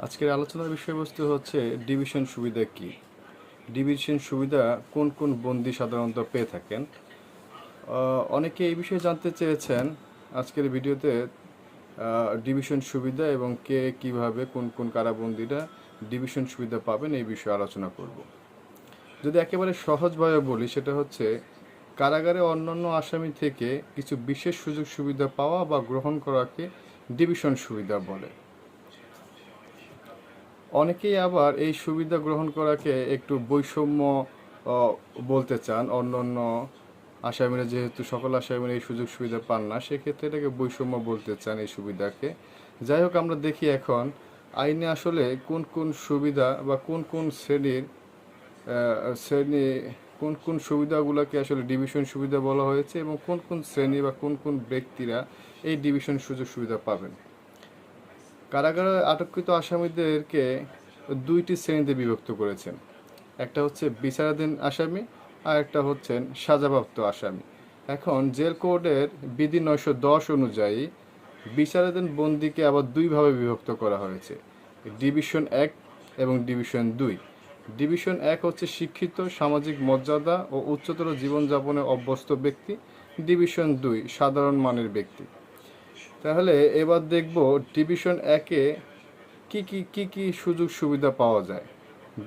আজকের আলোচনার বিষয়বস্তু হচ্ছে ডিভিশন সুবিধা কি। ডিভিশন সুবিধা কোন কোন বন্দী সাধারণত পেয়ে থাকেন। অনেকে এই বিষয়ে জানতে চেয়েছেন। আজকের ভিডিওতে ডিভিশন সুবিধা এবং কে কিভাবে কোন কোন কারাবন্দীরা ডিভিশন সুবিধা পাবেন এই বিষয়ে আলোচনা করব। যদি একেবারে সহজভাবে বলি, সেটা হচ্ছে কারাগারে অন্যান্য আসামি থেকে কিছু বিশেষ সুযোগ সুবিধা পাওয়া বা গ্রহণ করাকে ডিভিশন সুবিধা বলে। অনেকেই আবার এই সুবিধা গ্রহণ করাকে একটু বৈষম্য বলতে চান। অন্যান্য আসামিরা যেহেতু সকল আসামিরা এই সুযোগ সুবিধা পান না, সেক্ষেত্রে এটাকে বৈষম্য বলতে চান এই সুবিধাকে। যাই হোক, আমরা দেখি এখন আইনে আসলে কোন কোন সুবিধা বা কোন কোন শ্রেণী কোন কোন সুবিধাগুলোকে আসলে ডিভিশন সুবিধা বলা হয়েছে এবং কোন কোন শ্রেণী বা কোন কোন ব্যক্তিরা এই ডিভিশন সুযোগ সুবিধা পাবেন। কারাগারে আটককৃত আসামিদেরকে দুইটি শ্রেণীতে বিভক্ত করেছেন। একটা হচ্ছে বিচারাধীন আসামি আর একটা হচ্ছেন সাজাপ্রাপ্ত আসামি। এখন জেল কোডের বিধি 910 অনুযায়ী বিচারাধীন বন্দীকে আবার দুইভাবে বিভক্ত করা হয়েছে, ডিভিশন 1 এবং ডিভিশন 2। ডিভিশন 1 হচ্ছে শিক্ষিত, সামাজিক মর্যাদা ও উচ্চতর জীবনযাপনে অভ্যস্ত ব্যক্তি। ডিভিশন 2 সাধারণ মানের ব্যক্তি। তাহলে এবার দেখব ডিভিশন 1-এ কি সুযোগ সুবিধা পাওয়া যায়।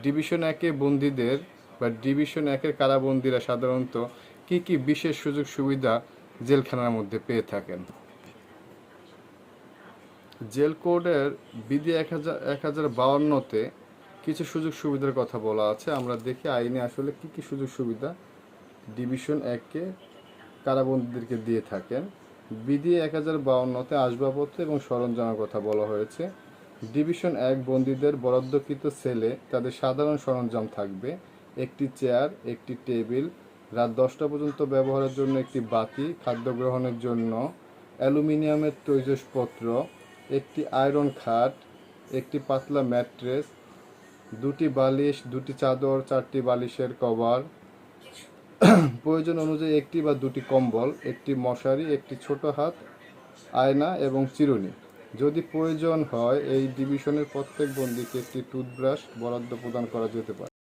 ডিভিশন 1-এ বন্দীদের বা ডিভিশন 1-এর কারাবন্দীরা সাধারণত কি বিশেষ সুযোগ সুবিধা জেলখানার মধ্যে পেয়ে থাকেন। জেল কোডের বিধি 1052-তে কিছু সুযোগ সুবিধার কথা বলা আছে। আমরা দেখি আইনে আসলে কি সুযোগ সুবিধা ডিভিশন 1-কে কারাবন্দীদেরকে দিয়ে থাকেন। বিধি 1052-তে আসবাবপত্র এবং সরঞ্জামের কথা বলা হয়েছে। ডিভিশন 1 বন্দীদের বরাদ্দকৃত সেলে তাদের সাধারণ সরঞ্জাম থাকবে: একটি চেয়ার, একটি টেবিল, রাত 10টা পর্যন্ত ব্যবহারের জন্য একটি বাতি, খাদ্য গ্রহণের জন্য অ্যালুমিনিয়ামের তৈজসপত্র, একটি আয়রন খাট, একটি পাতলা ম্যাট্রেস, দুটি বালিশ, দুটি চাদর, 4টি বালিশের কভার, প্রয়োজন অনুযায়ী একটি বা দুটি কম্বল, একটি মশারি, একটি ছোট হাত, আয়না এবং চিরুনি। যদি প্রয়োজন হয় এই ডিভিশনের প্রত্যেক বন্দীকে একটি টুথব্রাশ বরাদ্দ প্রদান করা যেতে পারে।